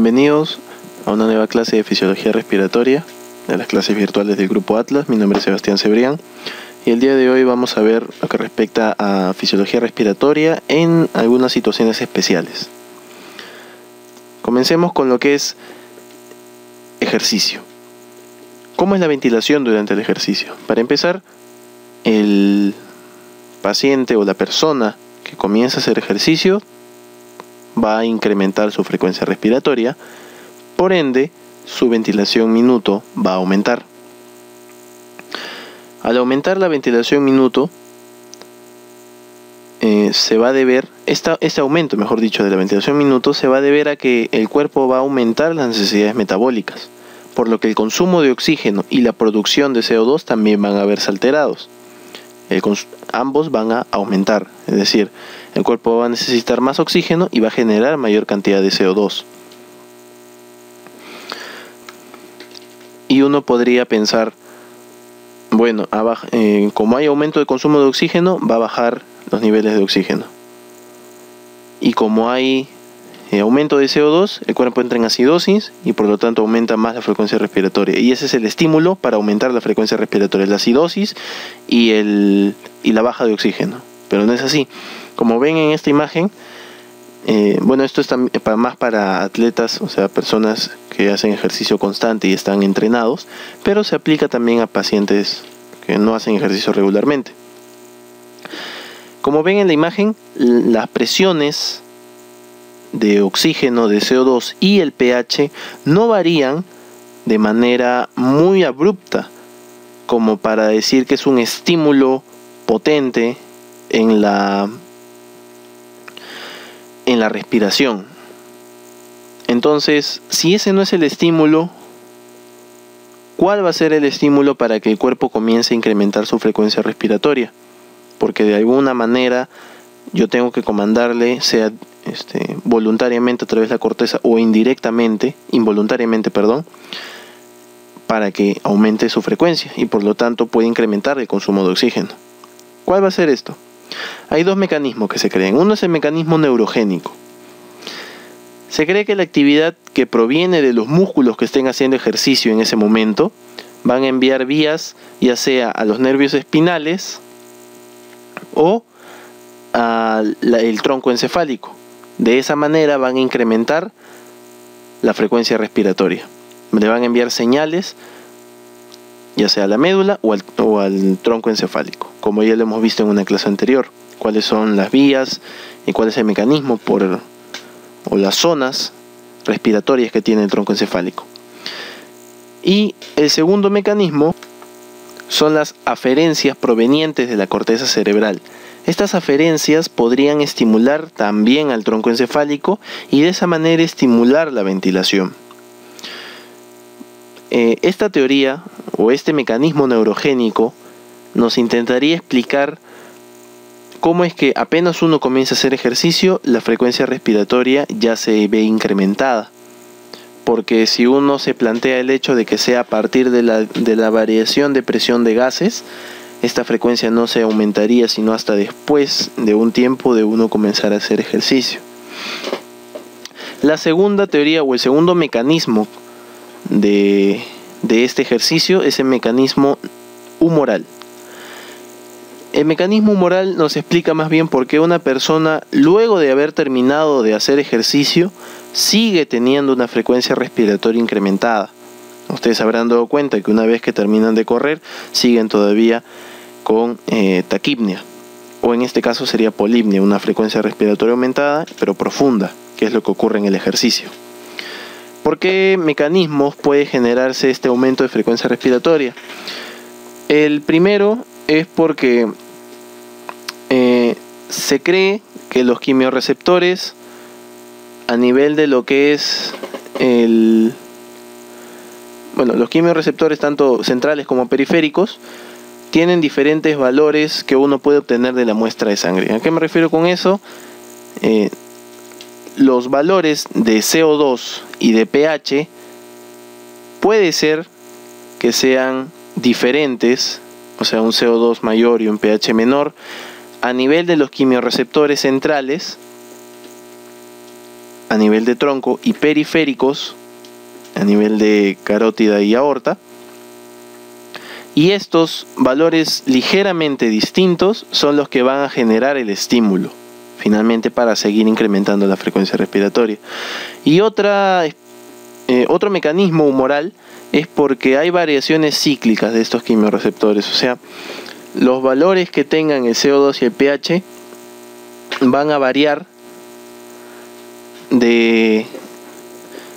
Bienvenidos a una nueva clase de fisiología respiratoria de las clases virtuales del Grupo Atlas. Mi nombre es Sebastián Cebrián y el día de hoy vamos a ver lo que respecta a fisiología respiratoria en algunas situaciones especiales. Comencemos con lo que es ejercicio. ¿Cómo es la ventilación durante el ejercicio? Para empezar, el paciente o la persona que comienza a hacer ejercicio va a incrementar su frecuencia respiratoria, por ende su ventilación minuto va a aumentar. Al aumentar la ventilación minuto, se va a deber, este aumento, mejor dicho, de la ventilación minuto se va a deber a que el cuerpo va a aumentar las necesidades metabólicas, por lo que el consumo de oxígeno y la producción de CO2 también van a verse alterados. Ambos van a aumentar, es decir, el cuerpo va a necesitar más oxígeno y va a generar mayor cantidad de CO2. Y uno podría pensar, bueno, como hay aumento de consumo de oxígeno, va a bajar los niveles de oxígeno. Y como hay aumento de CO2, el cuerpo entra en acidosis y por lo tanto aumenta más la frecuencia respiratoria. Y ese es el estímulo para aumentar la frecuencia respiratoria, la acidosis y la baja de oxígeno. Pero no es así. Como ven en esta imagen, esto es más para atletas, o sea, personas que hacen ejercicio constante y están entrenados, pero se aplica también a pacientes que no hacen ejercicio regularmente. Como ven en la imagen, las presiones de oxígeno, de CO2 y el pH no varían de manera muy abrupta como para decir que es un estímulo potente en la respiración. Entonces, si ese no es el estímulo, ¿cuál va a ser el estímulo para que el cuerpo comience a incrementar su frecuencia respiratoria? Porque de alguna manera yo tengo que comandarle, sea voluntariamente a través de la corteza o involuntariamente, para que aumente su frecuencia y por lo tanto puede incrementar el consumo de oxígeno. ¿Cuál va a ser esto? Hay dos mecanismos que se crean. Uno es el mecanismo neurogénico. Se cree que la actividad que proviene de los músculos que estén haciendo ejercicio en ese momento van a enviar vías ya sea a los nervios espinales o al tronco encefálico. De esa manera van a incrementar la frecuencia respiratoria. Le van a enviar señales ya sea a la médula o al tronco encefálico, como ya lo hemos visto en una clase anterior. Cuáles son las vías y cuál es el mecanismo o las zonas respiratorias que tiene el tronco encefálico. Y el segundo mecanismo son las aferencias provenientes de la corteza cerebral. Estas aferencias podrían estimular también al tronco encefálico y de esa manera estimular la ventilación. Esta teoría o este mecanismo neurogénico nos intentaría explicar cómo es que apenas uno comienza a hacer ejercicio, la frecuencia respiratoria ya se ve incrementada. Porque si uno se plantea el hecho de que sea a partir de la variación de presión de gases, esta frecuencia no se aumentaría sino hasta después de un tiempo de uno comenzar a hacer ejercicio. La segunda teoría o el segundo mecanismo de este ejercicio es el mecanismo humoral. El mecanismo humoral nos explica más bien por qué una persona, luego de haber terminado de hacer ejercicio, sigue teniendo una frecuencia respiratoria incrementada. Ustedes habrán dado cuenta que una vez que terminan de correr, siguen todavía con taquipnea, o en este caso sería polipnea, una frecuencia respiratoria aumentada, pero profunda, que es lo que ocurre en el ejercicio. ¿Por qué mecanismos puede generarse este aumento de frecuencia respiratoria? El primero es porque se cree que los quimiorreceptores a nivel de lo que es los quimiorreceptores tanto centrales como periféricos tienen diferentes valores que uno puede obtener de la muestra de sangre. ¿A qué me refiero con eso? Los valores de CO2 y de pH puede ser que sean diferentes, o sea, un CO2 mayor y un pH menor, a nivel de los quimiorreceptores centrales a nivel de tronco y periféricos a nivel de carótida y aorta. Y estos valores ligeramente distintos son los que van a generar el estímulo, finalmente, para seguir incrementando la frecuencia respiratoria. Y otro mecanismo humoral es porque hay variaciones cíclicas de estos quimiorreceptores. O sea, los valores que tengan el CO2 y el pH van a variar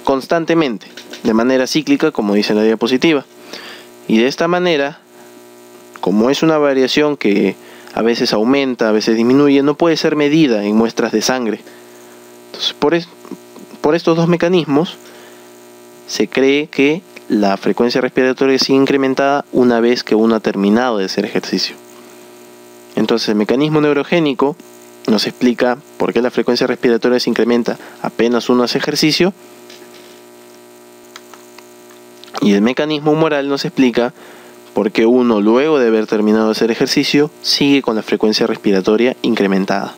constantemente, de manera cíclica, como dice la diapositiva. Y de esta manera, como es una variación que a veces aumenta, a veces disminuye, no puede ser medida en muestras de sangre. Entonces, por estos dos mecanismos, se cree que la frecuencia respiratoria sigue incrementada una vez que uno ha terminado de hacer ejercicio. Entonces, el mecanismo neurogénico nos explica por qué la frecuencia respiratoria se incrementa apenas uno hace ejercicio, y el mecanismo humoral nos explica por qué uno, luego de haber terminado de hacer ejercicio, sigue con la frecuencia respiratoria incrementada.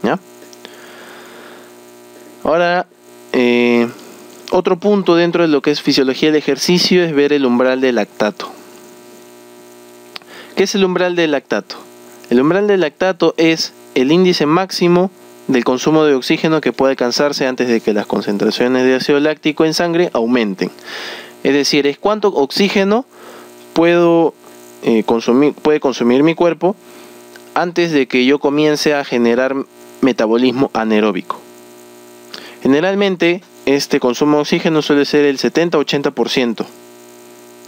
¿Ya? Ahora, otro punto dentro de lo que es fisiología del ejercicio es ver el umbral del lactato. ¿Qué es el umbral del lactato? El umbral del lactato es el índice máximo del consumo de oxígeno que puede alcanzarse antes de que las concentraciones de ácido láctico en sangre aumenten. Es decir, es cuánto oxígeno puede consumir mi cuerpo antes de que yo comience a generar metabolismo anaeróbico. Generalmente este consumo de oxígeno suele ser el 70-80%,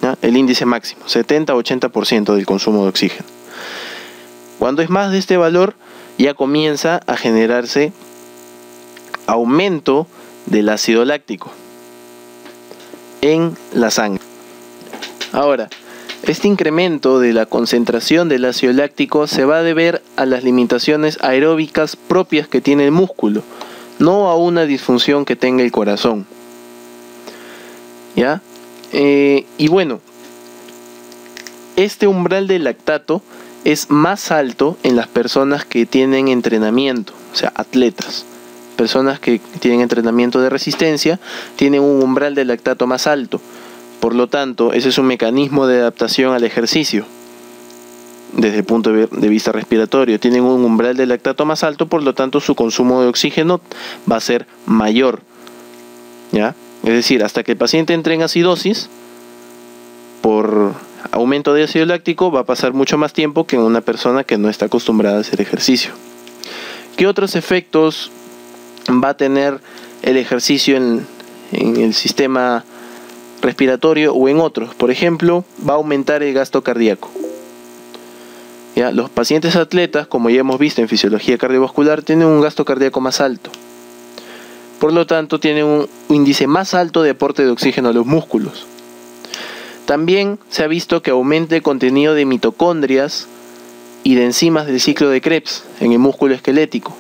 ¿ya? El índice máximo, 70-80% del consumo de oxígeno. Cuando es más de este valor, ya comienza a generarse aumento del ácido láctico en la sangre. Ahora, este incremento de la concentración del ácido láctico se va a deber a las limitaciones aeróbicas propias que tiene el músculo, no a una disfunción que tenga el corazón. ¿Ya? Y bueno, este umbral del lactato es más alto en las personas que tienen entrenamiento, o sea, atletas. Personas que tienen entrenamiento de resistencia tienen un umbral de lactato más alto. Por lo tanto, ese es un mecanismo de adaptación al ejercicio. Desde el punto de vista respiratorio, tienen un umbral de lactato más alto, por lo tanto su consumo de oxígeno va a ser mayor. ¿Ya? Es decir, hasta que el paciente entre en acidosis, por aumento de ácido láctico, va a pasar mucho más tiempo que en una persona que no está acostumbrada a hacer ejercicio. ¿Qué otros efectos va a tener el ejercicio en el sistema respiratorio o en otros? Por ejemplo, va a aumentar el gasto cardíaco. ¿Ya? Los pacientes atletas, como ya hemos visto en fisiología cardiovascular, tienen un gasto cardíaco más alto. Por lo tanto, tienen un índice más alto de aporte de oxígeno a los músculos. También se ha visto que aumenta el contenido de mitocondrias y de enzimas del ciclo de Krebs en el músculo esquelético,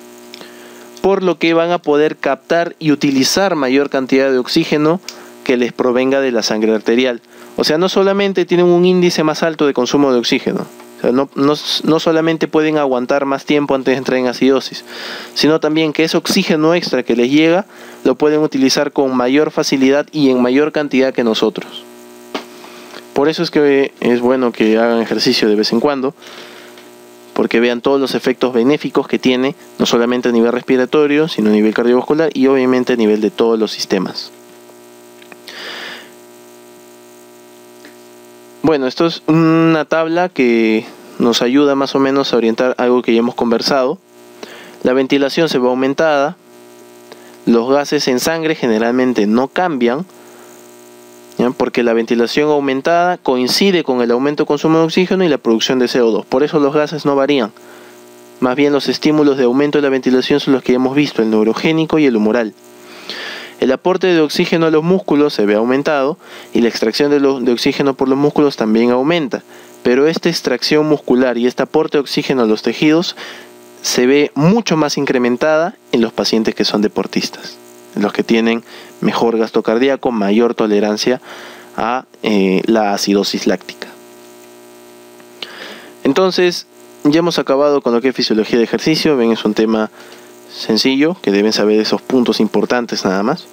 por lo que van a poder captar y utilizar mayor cantidad de oxígeno que les provenga de la sangre arterial. O sea, no solamente tienen un índice más alto de consumo de oxígeno, o sea, no solamente pueden aguantar más tiempo antes de entrar en acidosis, sino también que ese oxígeno extra que les llega lo pueden utilizar con mayor facilidad y en mayor cantidad que nosotros. Por eso es que es bueno que hagan ejercicio de vez en cuando, porque vean todos los efectos benéficos que tiene, no solamente a nivel respiratorio, sino a nivel cardiovascular y obviamente a nivel de todos los sistemas. Bueno, esto es una tabla que nos ayuda más o menos a orientar algo que ya hemos conversado. La ventilación se ve aumentada, los gases en sangre generalmente no cambian, ¿ya? Porque la ventilación aumentada coincide con el aumento de consumo de oxígeno y la producción de CO2. Por eso los gases no varían. Más bien los estímulos de aumento de la ventilación son los que hemos visto, el neurogénico y el humoral. El aporte de oxígeno a los músculos se ve aumentado y la extracción de oxígeno por los músculos también aumenta. Pero esta extracción muscular y este aporte de oxígeno a los tejidos se ve mucho más incrementada en los pacientes que son deportistas, los que tienen mejor gasto cardíaco, mayor tolerancia a la acidosis láctica. Entonces, ya hemos acabado con lo que es fisiología de ejercicio. Ven, es un tema sencillo, que deben saber esos puntos importantes nada más.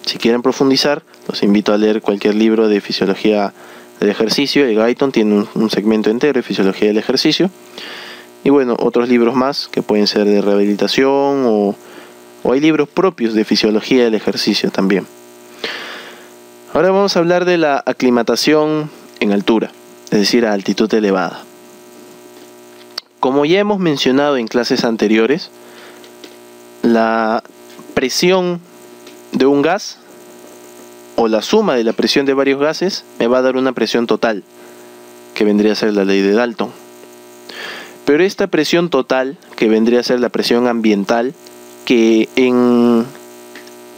Si quieren profundizar, los invito a leer cualquier libro de fisiología del ejercicio. El Guyton tiene un segmento entero de fisiología del ejercicio. Y bueno, otros libros más que pueden ser de rehabilitación o hay libros propios de fisiología del ejercicio también. Ahora vamos a hablar de la aclimatación en altura, es decir, a altitud elevada. Como ya hemos mencionado en clases anteriores, la presión de un gas o la suma de la presión de varios gases me va a dar una presión total, que vendría a ser la ley de Dalton. Pero esta presión total, que vendría a ser la presión ambiental, que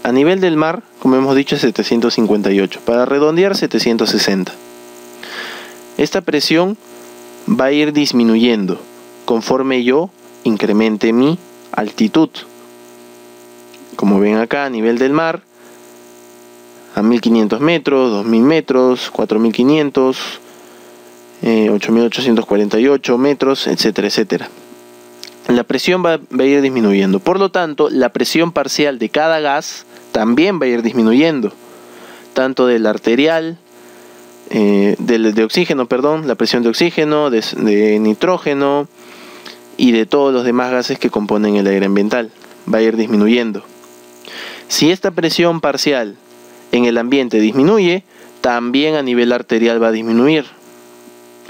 a nivel del mar, como hemos dicho, es 758, para redondear 760. Esta presión va a ir disminuyendo conforme yo incremente mi altitud. Como ven acá, a nivel del mar, a 1500 metros, 2000 metros, 4500, 8848 metros, etcétera, etcétera. La presión va a ir disminuyendo. Por lo tanto, la presión parcial de cada gas también va a ir disminuyendo. Tanto del arterial, de oxígeno, perdón, la presión de oxígeno, de nitrógeno y de todos los demás gases que componen el aire ambiental. Va a ir disminuyendo. Si esta presión parcial en el ambiente disminuye, también a nivel arterial va a disminuir.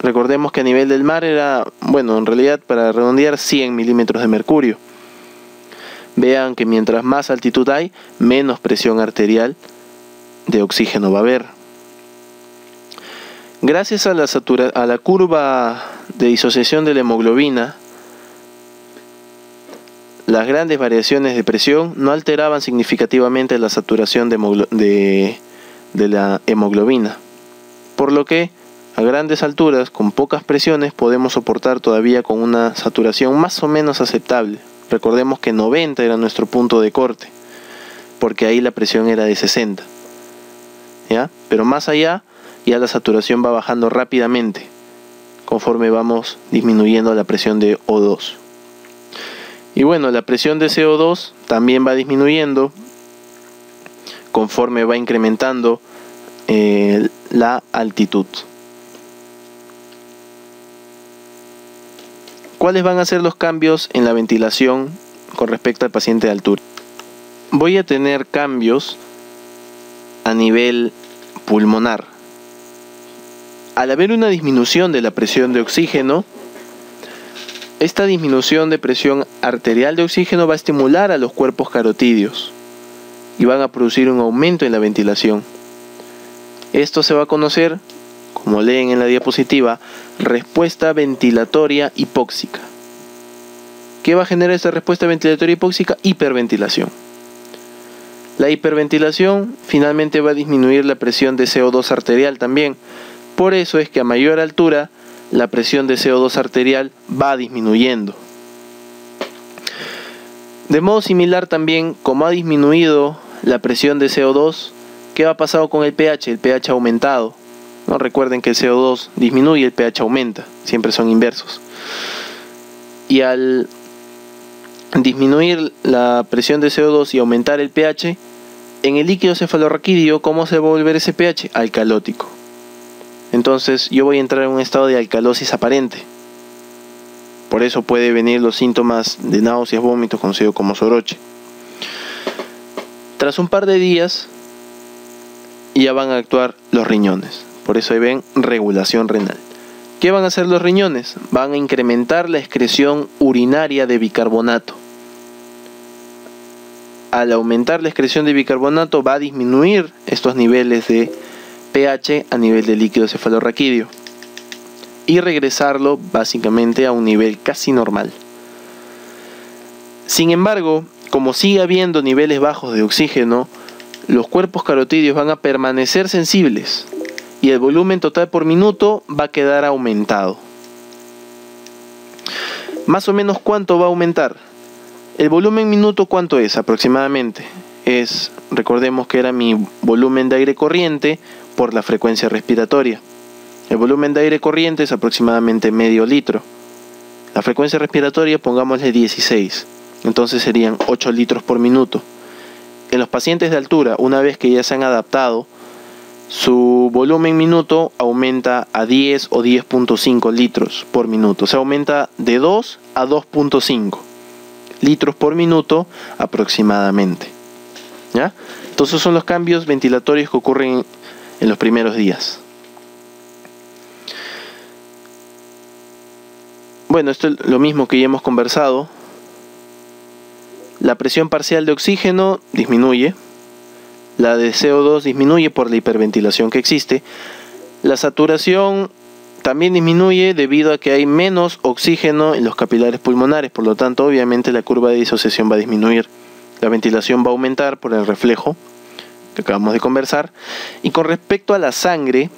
Recordemos que a nivel del mar era, bueno, en realidad para redondear 100 milímetros de mercurio. Vean que mientras más altitud hay, menos presión arterial de oxígeno va a haber. Gracias a la curva de disociación de la hemoglobina, las grandes variaciones de presión no alteraban significativamente la saturación de la hemoglobina, por lo que a grandes alturas, con pocas presiones, podemos soportar todavía con una saturación más o menos aceptable. Recordemos que 90 era nuestro punto de corte, porque ahí la presión era de 60, ¿ya? Pero más allá, ya la saturación va bajando rápidamente, conforme vamos disminuyendo la presión de O2. Y bueno, la presión de CO2 también va disminuyendo, conforme va incrementando la altitud. ¿Cuáles van a ser los cambios en la ventilación con respecto al paciente de altura? Voy a tener cambios a nivel pulmonar. Al haber una disminución de la presión de oxígeno, esta disminución de presión arterial de oxígeno va a estimular a los cuerpos carotídeos y van a producir un aumento en la ventilación. Esto se va a conocer, como leen en la diapositiva, respuesta ventilatoria hipóxica. ¿Qué va a generar esta respuesta ventilatoria hipóxica? Hiperventilación. La hiperventilación finalmente va a disminuir la presión de CO2 arterial también. Por eso es que a mayor altura la presión de CO2 arterial va disminuyendo. De modo similar también, como ha disminuido la presión de CO2, ¿qué ha pasado con el pH? El pH ha aumentado. ¿No? Recuerden que el CO2 disminuye, el pH aumenta, siempre son inversos. Y al disminuir la presión de CO2 y aumentar el pH, en el líquido cefalorraquídeo, ¿cómo se va a volver ese pH? Alcalótico. Entonces yo voy a entrar en un estado de alcalosis aparente. Por eso puede venir los síntomas de náuseas, vómitos, conocido como soroche. Tras un par de días ya van a actuar los riñones. Por eso ahí ven regulación renal. ¿Qué van a hacer los riñones? Van a incrementar la excreción urinaria de bicarbonato. Al aumentar la excreción de bicarbonato va a disminuir estos niveles de pH a nivel del líquido cefalorraquídeo y regresarlo básicamente a un nivel casi normal. Sin embargo, como sigue habiendo niveles bajos de oxígeno, los cuerpos carotídeos van a permanecer sensibles y el volumen total por minuto va a quedar aumentado. Más o menos, ¿cuánto va a aumentar? El volumen minuto, ¿cuánto es aproximadamente? Recordemos que era mi volumen de aire corriente por la frecuencia respiratoria. El volumen de aire corriente es aproximadamente medio litro. La frecuencia respiratoria, pongámosle 16. entonces serían 8 litros por minuto. En los pacientes de altura, una vez que ya se han adaptado, su volumen minuto aumenta a 10 o 10.5 litros por minuto. O sea, aumenta de 2 a 2.5 litros por minuto aproximadamente. ¿Ya? Entonces son los cambios ventilatorios que ocurren en los primeros días. Bueno, esto es lo mismo que ya hemos conversado. La presión parcial de oxígeno disminuye. La de CO2 disminuye por la hiperventilación que existe. La saturación también disminuye debido a que hay menos oxígeno en los capilares pulmonares. Por lo tanto, obviamente la curva de disociación va a disminuir. La ventilación va a aumentar por el reflejo que acabamos de conversar. Y con respecto a la sangre,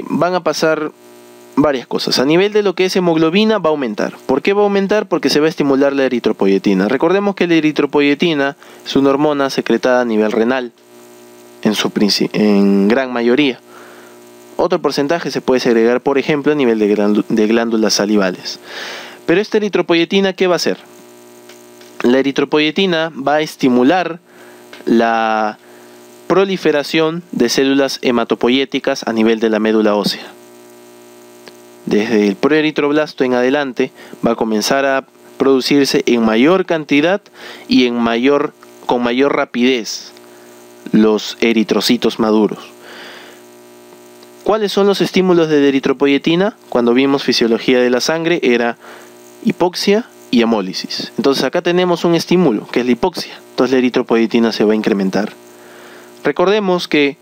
van a pasar varias cosas. A nivel de lo que es hemoglobina va a aumentar. ¿Por qué va a aumentar? Porque se va a estimular la eritropoyetina. Recordemos que la eritropoyetina es una hormona secretada a nivel renal en gran mayoría. Otro porcentaje se puede segregar, por ejemplo, a nivel de glándulas salivales. Pero esta eritropoyetina, ¿qué va a hacer? La eritropoyetina va a estimular la proliferación de células hematopoyéticas a nivel de la médula ósea. Desde el proeritroblasto en adelante va a comenzar a producirse en mayor cantidad y con mayor rapidez los eritrocitos maduros. ¿Cuáles son los estímulos de la eritropoyetina? Cuando vimos fisiología de la sangre era hipoxia y hemólisis. Entonces acá tenemos un estímulo que es la hipoxia. Entonces la eritropoyetina se va a incrementar. Recordemos que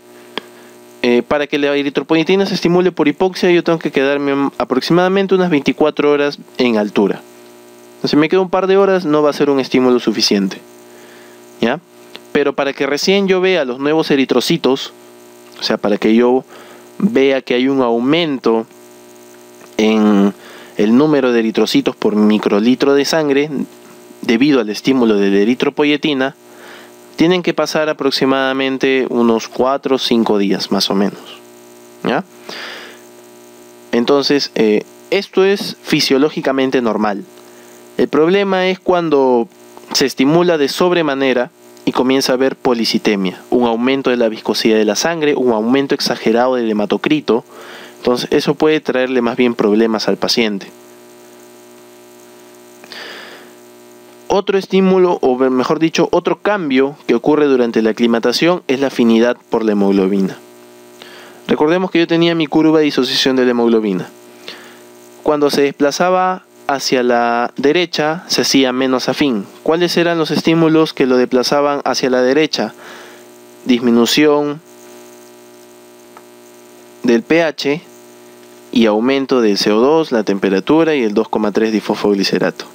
para que la eritropoyetina se estimule por hipoxia, yo tengo que quedarme aproximadamente unas 24 horas en altura. Si me quedo un par de horas, no va a ser un estímulo suficiente, ¿ya? Pero para que recién yo vea los nuevos eritrocitos, o sea, para que yo vea que hay un aumento en el número de eritrocitos por microlitro de sangre debido al estímulo de la eritropoyetina, tienen que pasar aproximadamente unos 4 o 5 días más o menos, ¿ya? Entonces, esto es fisiológicamente normal. El problema es cuando se estimula de sobremanera y comienza a haber policitemia, un aumento de la viscosidad de la sangre, un aumento exagerado del hematocrito. Entonces, eso puede traerle más bien problemas al paciente. Otro estímulo, o mejor dicho, otro cambio que ocurre durante la aclimatación es la afinidad por la hemoglobina. Recordemos que yo tenía mi curva de disociación de la hemoglobina. Cuando se desplazaba hacia la derecha, se hacía menos afín. ¿Cuáles eran los estímulos que lo desplazaban hacia la derecha? Disminución del pH y aumento del CO2, la temperatura y el 2,3 difosfoglicerato.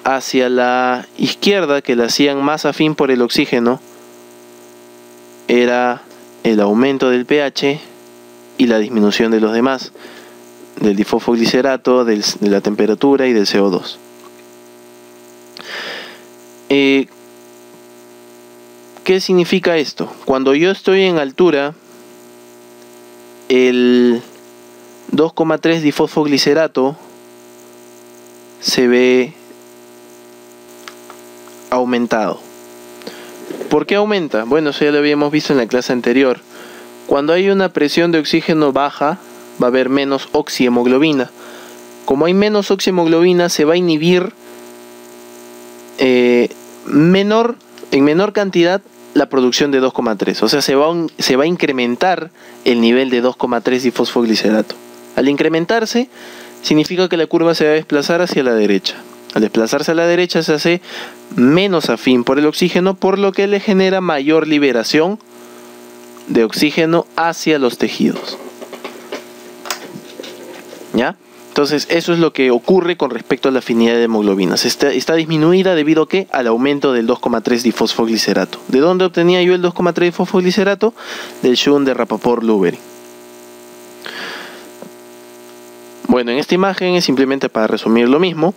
Hacia la izquierda, que la hacían más afín por el oxígeno, era el aumento del pH y la disminución de los demás, del difosfoglicerato, de la temperatura y del CO2. ¿Qué significa esto? Cuando yo estoy en altura, el 2,3 difosfoglicerato se ve aumentado. ¿Por qué aumenta? Bueno, eso ya lo habíamos visto en la clase anterior. Cuando hay una presión de oxígeno baja, va a haber menos oxihemoglobina. Como hay menos oxihemoglobina, se va a inhibir en menor cantidad la producción de 2,3. O sea, se va a incrementar el nivel de 2,3 difosfoglicerato. Al incrementarse, significa que la curva se va a desplazar hacia la derecha. Al desplazarse a la derecha se hace menos afín por el oxígeno, por lo que le genera mayor liberación de oxígeno hacia los tejidos. ¿Ya? Entonces eso es lo que ocurre con respecto a la afinidad de hemoglobinas. Está disminuida debido a ¿qué? Al aumento del 2,3 difosfoglicerato. ¿De dónde obtenía yo el 2,3 difosfoglicerato? Del Shun de Rapoport-Lubery. Bueno, en esta imagen es simplemente para resumir lo mismo.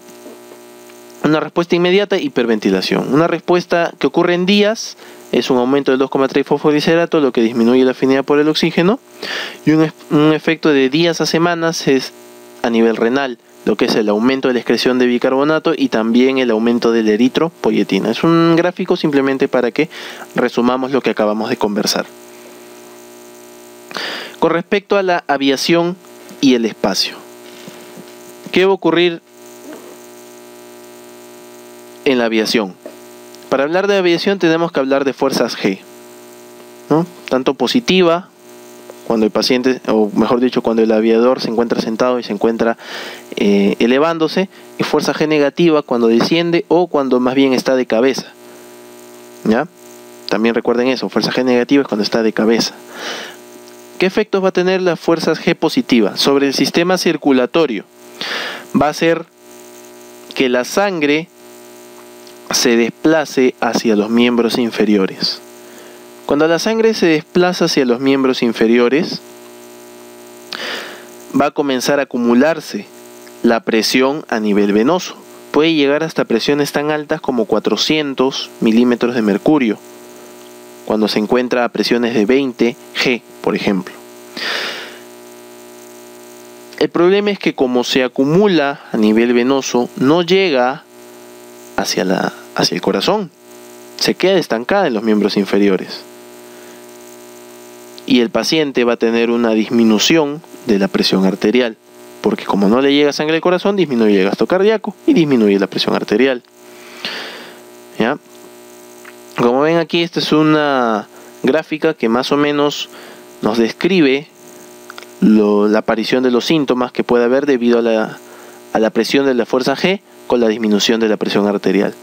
Una respuesta inmediata, hiperventilación. Una respuesta que ocurre en días es un aumento del 2,3 fosfoglicerato, lo que disminuye la afinidad por el oxígeno. Y un efecto de días a semanas es a nivel renal, lo que es el aumento de la excreción de bicarbonato y también el aumento del eritropoyetina. Es un gráfico simplemente para que resumamos lo que acabamos de conversar. Con respecto a la aviación y el espacio, ¿qué va a ocurrir en la aviación? Para hablar de aviación tenemos que hablar de fuerzas G, ¿no? Tanto positiva, cuando el paciente, o mejor dicho, cuando el aviador se encuentra sentado y se encuentra elevándose, y fuerza G negativa cuando desciende o cuando más bien está de cabeza, ¿ya? También recuerden eso, fuerza G negativa es cuando está de cabeza. ¿Qué efectos va a tener la fuerza G positiva sobre el sistema circulatorio? Va a hacer que la sangre se desplace hacia los miembros inferiores. Cuando la sangre se desplaza hacia los miembros inferiores, va a comenzar a acumularse la presión a nivel venoso. Puede llegar hasta presiones tan altas como 400 milímetros de mercurio, cuando se encuentra a presiones de 20 G, por ejemplo. El problema es que como se acumula a nivel venoso, no llega hacia el corazón, se queda estancada en los miembros inferiores. Y el paciente va a tener una disminución de la presión arterial, porque como no le llega sangre al corazón, disminuye el gasto cardíaco y disminuye la presión arterial. ¿Ya? Como ven aquí, esta es una gráfica que más o menos nos describe la aparición de los síntomas que puede haber debido a la presión de la fuerza G con la disminución de la presión arterial.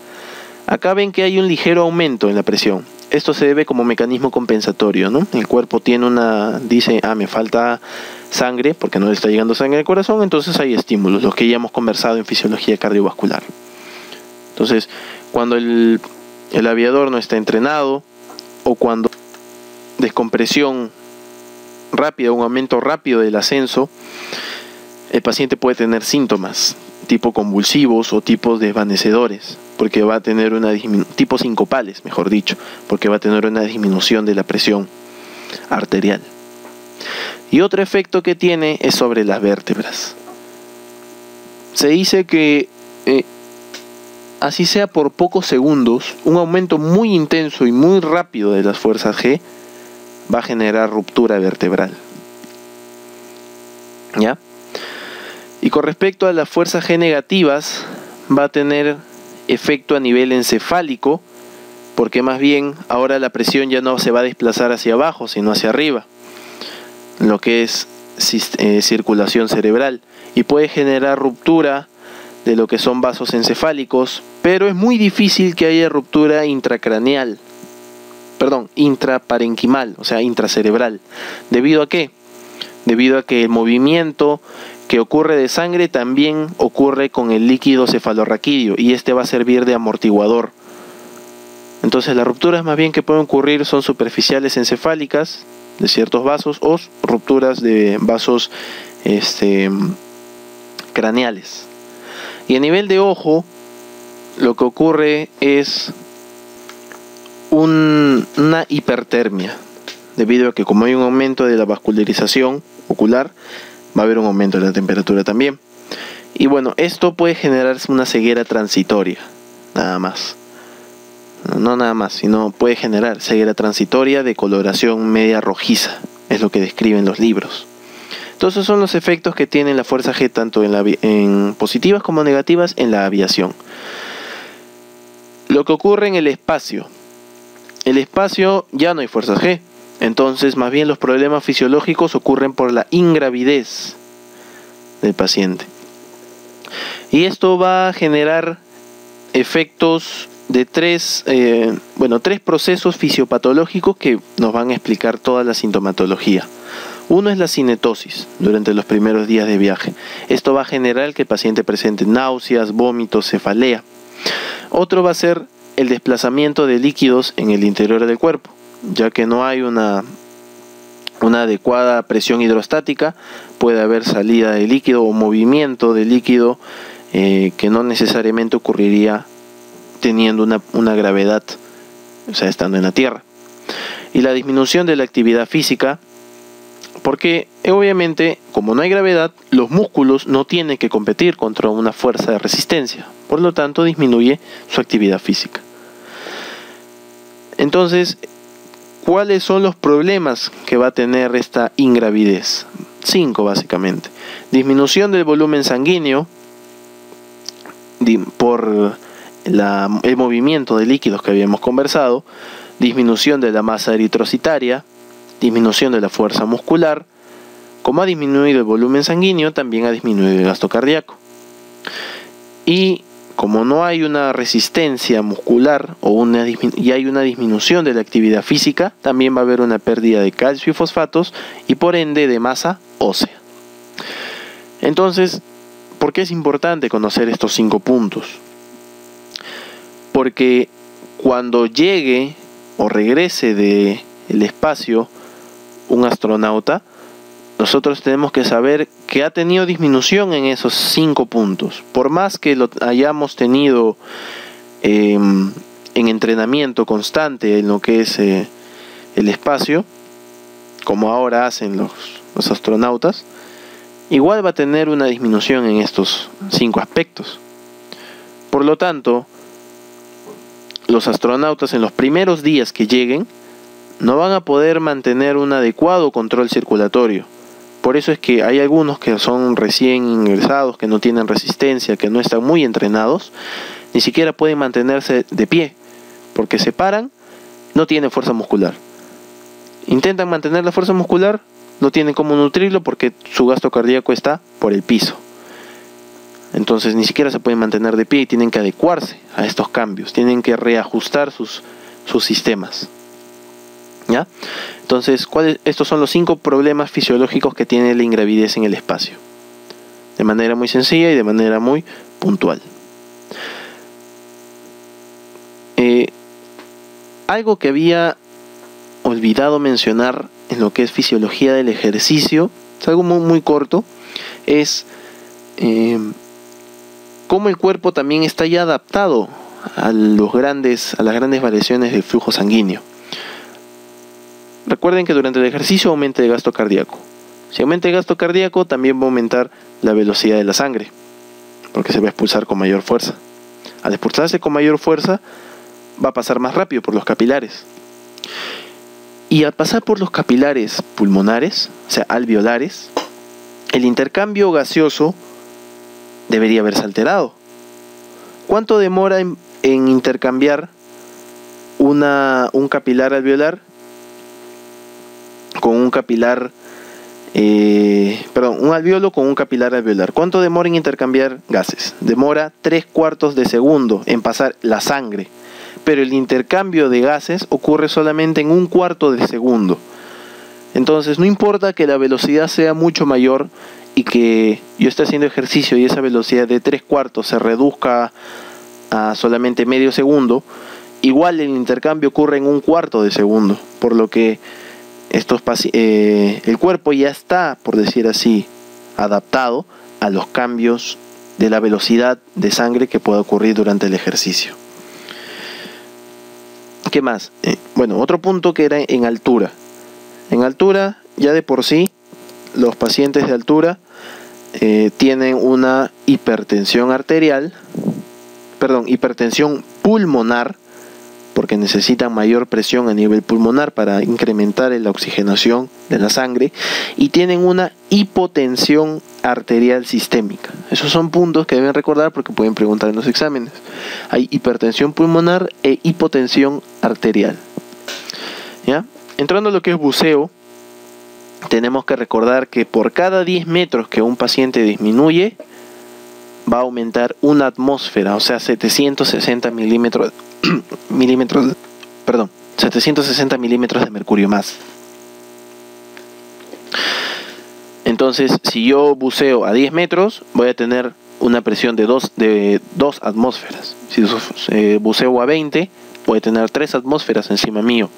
Acá ven que hay un ligero aumento en la presión. Esto se debe como mecanismo compensatorio, ¿no? El cuerpo dice, me falta sangre porque no le está llegando sangre al corazón, entonces hay estímulos, los que ya hemos conversado en fisiología cardiovascular. Entonces, cuando el aviador no está entrenado, o cuando descompresión rápida, un aumento rápido del ascenso, el paciente puede tener síntomas tipo convulsivos o tipos desvanecedores, porque va a tener tipos sincopales, mejor dicho, porque va a tener una disminución de la presión arterial. Y otro efecto que tiene es sobre las vértebras. Se dice que así sea por pocos segundos, un aumento muy intenso y muy rápido de las fuerzas G va a generar ruptura vertebral. ¿Ya? Y con respecto a las fuerzas G negativas, va a tener efecto a nivel encefálico, porque más bien ahora la presión ya no se va a desplazar hacia abajo, sino hacia arriba, lo que es circulación cerebral, y puede generar ruptura de lo que son vasos encefálicos, pero es muy difícil que haya ruptura intraparenquimal, o sea, intracerebral. ¿Debido a qué? Debido a que el movimiento que ocurre de sangre también ocurre con el líquido cefalorraquídeo, y este va a servir de amortiguador. Entonces las rupturas más bien que pueden ocurrir son superficiales encefálicas de ciertos vasos o rupturas de vasos craneales. Y a nivel de ojo, lo que ocurre es una hipertermia, debido a que como hay un aumento de la vascularización ocular, va a haber un aumento de la temperatura también. Y bueno, esto puede generarse una ceguera transitoria, nada más. No nada más, sino puede generar ceguera transitoria de coloración media rojiza, es lo que describen los libros. Entonces esos son los efectos que tiene la fuerza G tanto en positivas como negativas en la aviación. Lo que ocurre en el espacio. El espacio ya no hay fuerza G. Entonces, más bien los problemas fisiológicos ocurren por la ingravidez del paciente. Y esto va a generar efectos de tres procesos fisiopatológicos que nos van a explicar toda la sintomatología. Uno es la cinetosis durante los primeros días de viaje. Esto va a generar que el paciente presente náuseas, vómitos, cefalea. Otro va a ser el desplazamiento de líquidos en el interior del cuerpo, ya que no hay una adecuada presión hidrostática, puede haber salida de líquido o movimiento de líquido que no necesariamente ocurriría teniendo una gravedad, o sea, estando en la tierra. Y la disminución de la actividad física Porque obviamente, como no hay gravedad, los músculos no tienen que competir contra una fuerza de resistencia. Por lo tanto, disminuye su actividad física. Entonces, ¿cuáles son los problemas que va a tener esta ingravidez? 5 básicamente. Disminución del volumen sanguíneo por el movimiento de líquidos que habíamos conversado, disminución de la masa eritrocitaria, disminución de la fuerza muscular. Como ha disminuido el volumen sanguíneo, también ha disminuido el gasto cardíaco. Y como no hay una resistencia muscular y hay una disminución de la actividad física, también va a haber una pérdida de calcio y fosfatos y por ende de masa ósea. Entonces, ¿por qué es importante conocer estos 5 puntos? Porque cuando llegue o regrese del espacio un astronauta, nosotros tenemos que saber que ha tenido disminución en esos 5 puntos. Por más que lo hayamos tenido en entrenamiento constante en lo que es el espacio, como ahora hacen los astronautas, igual va a tener una disminución en estos 5 aspectos. Por lo tanto, los astronautas en los primeros días que lleguen no van a poder mantener un adecuado control circulatorio. Por eso es que hay algunos que son recién ingresados, que no tienen resistencia, que no están muy entrenados, ni siquiera pueden mantenerse de pie, porque se paran, no tienen fuerza muscular. Intentan mantener la fuerza muscular, no tienen cómo nutrirlo porque su gasto cardíaco está por el piso. Entonces ni siquiera se pueden mantener de pie y tienen que adecuarse a estos cambios, tienen que reajustar sus sistemas. ¿Ya? Entonces, estos son los 5 problemas fisiológicos que tiene la ingravidez en el espacio. De manera muy sencilla y de manera muy puntual. Algo que había olvidado mencionar en lo que es fisiología del ejercicio, es algo muy, muy corto, es cómo el cuerpo también está ya adaptado a las grandes variaciones del flujo sanguíneo. Recuerden que durante el ejercicio aumenta el gasto cardíaco. Si aumenta el gasto cardíaco, también va a aumentar la velocidad de la sangre, porque se va a expulsar con mayor fuerza. Al expulsarse con mayor fuerza, va a pasar más rápido por los capilares. Y al pasar por los capilares pulmonares, o sea, alveolares, el intercambio gaseoso debería haberse alterado. ¿Cuánto demora en intercambiar un capilar alveolar con un capilar, un alveolo con un capilar alveolar? ¿Cuánto demora en intercambiar gases? Demora 3/4 de segundo en pasar la sangre, pero el intercambio de gases ocurre solamente en 1/4 de segundo. Entonces no importa que la velocidad sea mucho mayor y que yo esté haciendo ejercicio y esa velocidad de 3/4 se reduzca a solamente medio segundo, igual el intercambio ocurre en 1/4 de segundo, por lo que el cuerpo ya está, por decir así, adaptado a los cambios de la velocidad de sangre que pueda ocurrir durante el ejercicio. ¿Qué más? Otro punto que era en altura. En altura, ya de por sí, los pacientes de altura tienen una hipertensión pulmonar, porque necesitan mayor presión a nivel pulmonar para incrementar la oxigenación de la sangre, y tienen una hipotensión arterial sistémica. Esos son puntos que deben recordar porque pueden preguntar en los exámenes. Hay hipertensión pulmonar e hipotensión arterial. ¿Ya? Entrando a lo que es buceo, tenemos que recordar que por cada 10 metros que un paciente disminuye, va a aumentar una atmósfera, o sea, 760 milímetros de mercurio más. Entonces, si yo buceo a 10 metros, voy a tener una presión de 2 atmósferas. Si buceo a 20, voy a tener 3 atmósferas encima mío.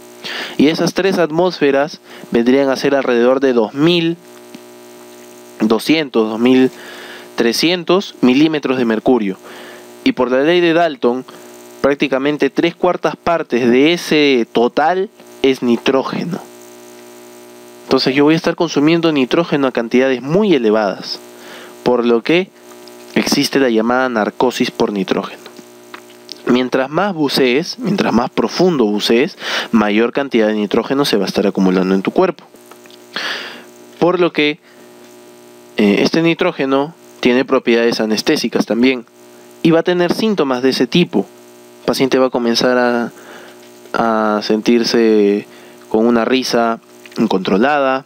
Y esas 3 atmósferas vendrían a ser alrededor de 2200, 2300 milímetros de mercurio. Y por la ley de Dalton, prácticamente 3/4 partes de ese total es nitrógeno. Entonces yo voy a estar consumiendo nitrógeno a cantidades muy elevadas, por lo que existe la llamada narcosis por nitrógeno. Mientras más bucees, mientras más profundo bucees, mayor cantidad de nitrógeno se va a estar acumulando en tu cuerpo. Por lo que este nitrógeno tiene propiedades anestésicas también y va a tener síntomas de ese tipo. El paciente va a comenzar a sentirse con una risa incontrolada,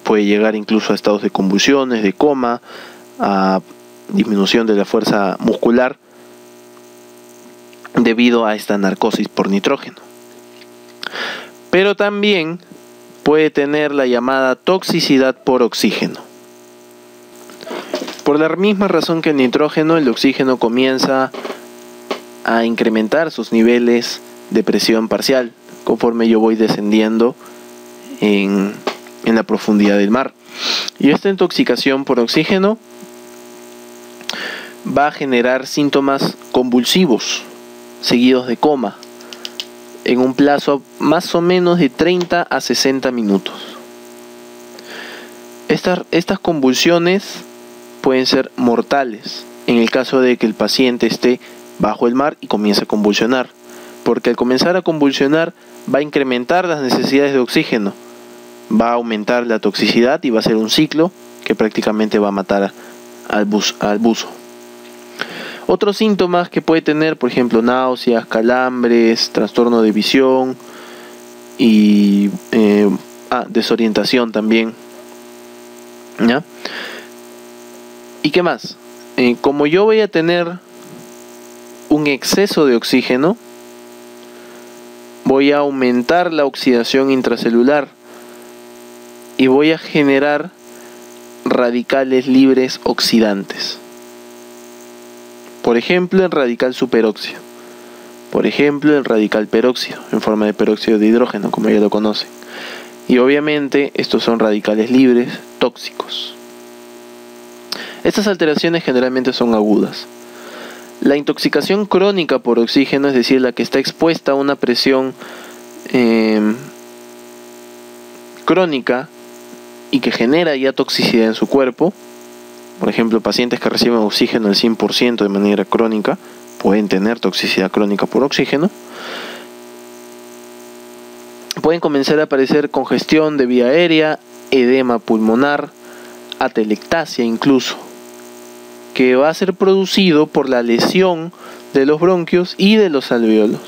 puede llegar incluso a estados de convulsiones, de coma, a disminución de la fuerza muscular debido a esta narcosis por nitrógeno. Pero también puede tener la llamada toxicidad por oxígeno. Por la misma razón que el nitrógeno, el oxígeno comienza a incrementar sus niveles de presión parcial conforme yo voy descendiendo en la profundidad del mar. Y esta intoxicación por oxígeno va a generar síntomas convulsivos seguidos de coma en un plazo más o menos de 30 a 60 minutos. Estas convulsiones pueden ser mortales en el caso de que el paciente esté bajo el mar y comience a convulsionar, porque al comenzar a convulsionar va a incrementar las necesidades de oxígeno, va a aumentar la toxicidad y va a ser un ciclo que prácticamente va a matar al buzo. Otros síntomas que puede tener, por ejemplo, náuseas, calambres, trastorno de visión y desorientación también. ¿Ya? ¿Y qué más? Como yo voy a tener un exceso de oxígeno, voy a aumentar la oxidación intracelular y voy a generar radicales libres oxidantes. Por ejemplo, el radical superóxido. Por ejemplo, el radical peróxido, en forma de peróxido de hidrógeno, como ya lo conocen. Y obviamente, estos son radicales libres tóxicos. Estas alteraciones generalmente son agudas. La intoxicación crónica por oxígeno, es decir, la que está expuesta a una presión crónica y que genera ya toxicidad en su cuerpo. Por ejemplo, pacientes que reciben oxígeno al 100% de manera crónica pueden tener toxicidad crónica por oxígeno. Pueden comenzar a aparecer congestión de vía aérea, edema pulmonar, atelectasia incluso, que va a ser producido por la lesión de los bronquios y de los alvéolos.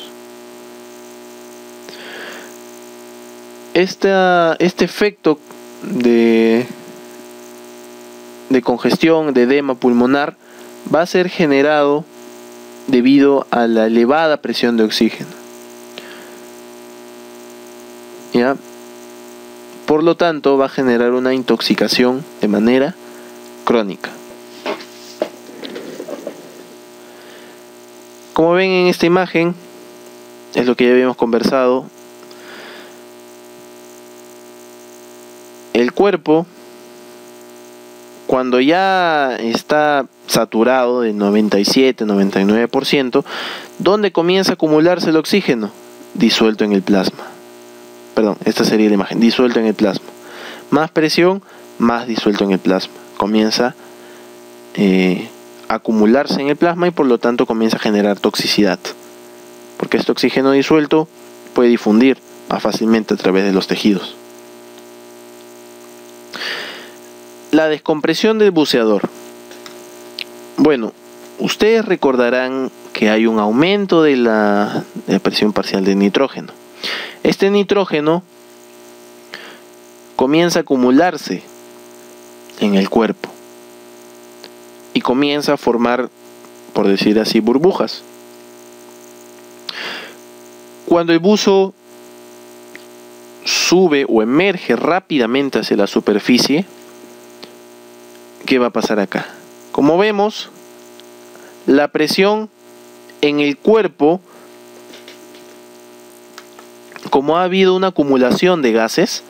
Este efecto de congestión, de edema pulmonar, va a ser generado debido a la elevada presión de oxígeno. ¿Ya? Por lo tanto, va a generar una intoxicación de manera crónica. Como ven en esta imagen, es lo que ya habíamos conversado. El cuerpo, cuando ya está saturado de 97-99%, ¿dónde comienza a acumularse el oxígeno? Disuelto en el plasma. Perdón, esta sería la imagen, disuelto en el plasma. Más presión, más disuelto en el plasma. Comienza a acumularse en el plasma y por lo tanto comienza a generar toxicidad. Porque este oxígeno disuelto puede difundir más fácilmente a través de los tejidos. La descompresión del buceador. Bueno, ustedes recordarán que hay un aumento de la presión parcial de nitrógeno. Este nitrógeno comienza a acumularse en el cuerpo y comienza a formar, por decir así, burbujas. Cuando el buzo sube o emerge rápidamente hacia la superficie, ¿qué va a pasar acá? Como vemos, la presión en el cuerpo, como ha habido una acumulación de gases,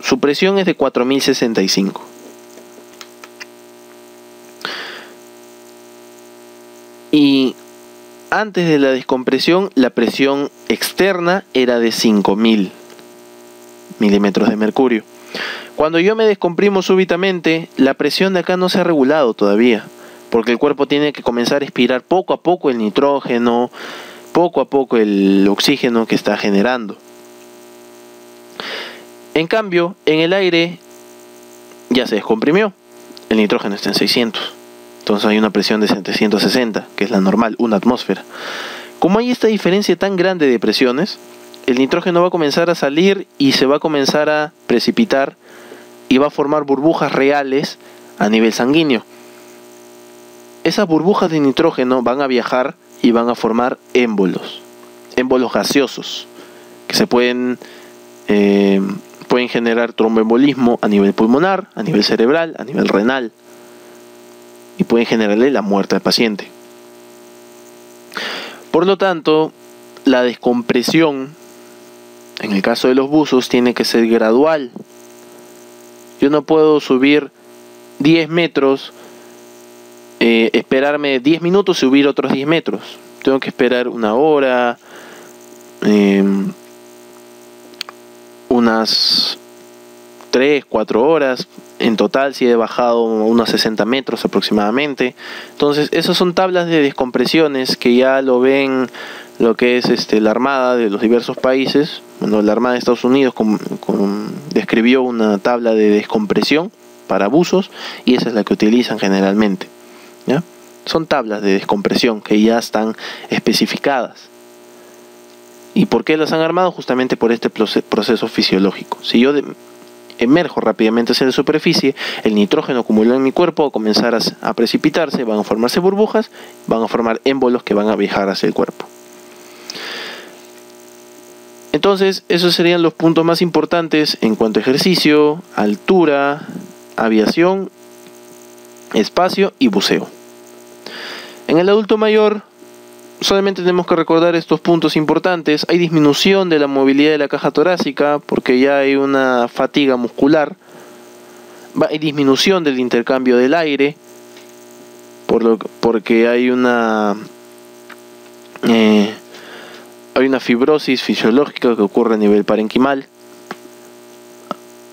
su presión es de 4065. Y antes de la descompresión, la presión externa era de 5000. milímetros de mercurio. Cuando yo me descomprimo súbitamente, la presión de acá no se ha regulado todavía, porque el cuerpo tiene que comenzar a expirar poco a poco el nitrógeno, poco a poco el oxígeno que está generando. En cambio, en el aire ya se descomprimió, el nitrógeno está en 600, entonces hay una presión de 760, que es la normal, una atmósfera. Como hay esta diferencia tan grande de presiones, el nitrógeno va a comenzar a salir y se va a comenzar a precipitar y va a formar burbujas reales a nivel sanguíneo. Esas burbujas de nitrógeno van a viajar y van a formar émbolos gaseosos, que se pueden generar tromboembolismo a nivel pulmonar, a nivel cerebral, a nivel renal, y pueden generarle la muerte al paciente. Por lo tanto, la descompresión, en el caso de los buzos, tiene que ser gradual. Yo no puedo subir 10 metros, esperarme 10 minutos y subir otros 10 metros. Tengo que esperar una hora, unas 3, 4 horas. En total, si he bajado unos 60 metros aproximadamente. Entonces, esas son tablas de descompresiones que ya lo ven lo que es la Armada de los diversos países. Bueno, la Armada de Estados Unidos describió una tabla de descompresión para buzos y esa es la que utilizan generalmente, ¿ya? Son tablas de descompresión que ya están especificadas. ¿Y por qué las han armado? Justamente por este proceso fisiológico. Si yo emerjo rápidamente hacia la superficie, el nitrógeno acumulado en mi cuerpo va a comenzar a precipitarse, van a formarse burbujas, van a formar émbolos que van a viajar hacia el cuerpo. Entonces, esos serían los puntos más importantes en cuanto a ejercicio, altura, aviación, espacio y buceo. En el adulto mayor, solamente tenemos que recordar estos puntos importantes. Hay disminución de la movilidad de la caja torácica porque ya hay una fatiga muscular. Hay disminución del intercambio del aire porque hay una fibrosis fisiológica que ocurre a nivel parenquimal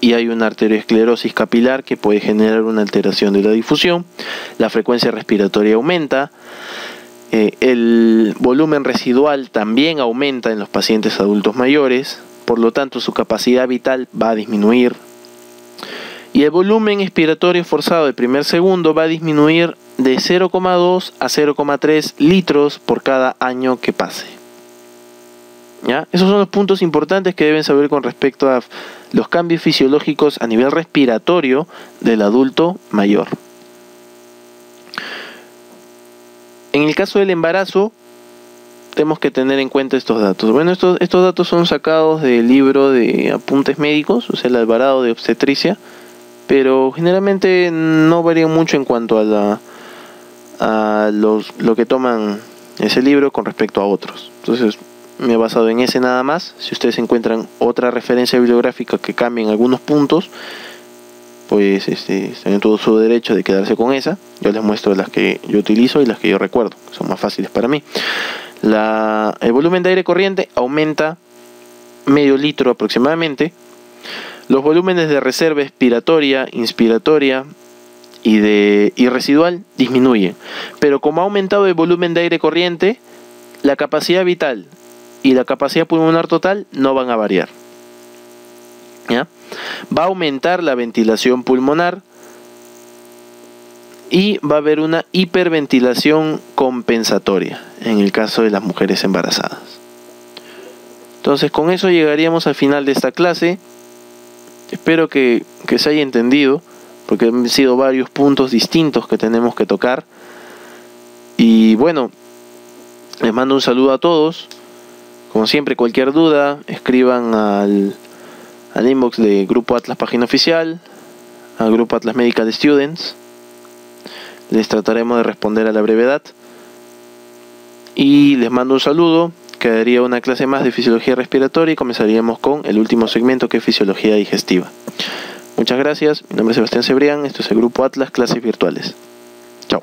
y hay una arteriosclerosis capilar que puede generar una alteración de la difusión. La frecuencia respiratoria aumenta. El volumen residual también aumenta en los pacientes adultos mayores, por lo tanto su capacidad vital va a disminuir. Y el volumen expiratorio forzado del primer segundo va a disminuir de 0,2 a 0,3 litros por cada año que pase. ¿Ya? Esos son los puntos importantes que deben saber con respecto a los cambios fisiológicos a nivel respiratorio del adulto mayor. En el caso del embarazo, tenemos que tener en cuenta estos datos. Bueno, estos datos son sacados del libro de apuntes médicos, o sea, el Alvarado de obstetricia, pero generalmente no varían mucho en cuanto a lo que toman ese libro con respecto a otros. Entonces, me he basado en ese nada más. Si ustedes encuentran otra referencia bibliográfica que cambie en algunos puntos, pues están en todo su derecho de quedarse con esa. Yo les muestro las que yo utilizo y las que yo recuerdo, que son más fáciles para mí. El volumen de aire corriente aumenta medio litro aproximadamente. Los volúmenes de reserva expiratoria, inspiratoria y residual disminuyen. Pero como ha aumentado el volumen de aire corriente, la capacidad vital y la capacidad pulmonar total no van a variar. ¿Ya? Va a aumentar la ventilación pulmonar y va a haber una hiperventilación compensatoria en el caso de las mujeres embarazadas. Entonces, con eso llegaríamos al final de esta clase. Espero que se haya entendido, porque han sido varios puntos distintos que tenemos que tocar. Y bueno, les mando un saludo a todos. Como siempre, cualquier duda, escriban al inbox de Grupo Atlas página oficial, al Grupo Atlas Medical Students. Les trataremos de responder a la brevedad. Y les mando un saludo. Quedaría una clase más de fisiología respiratoria y comenzaríamos con el último segmento, que es fisiología digestiva. Muchas gracias. Mi nombre es Sebastián Cebrián. Esto es el Grupo Atlas, clases virtuales. Chao.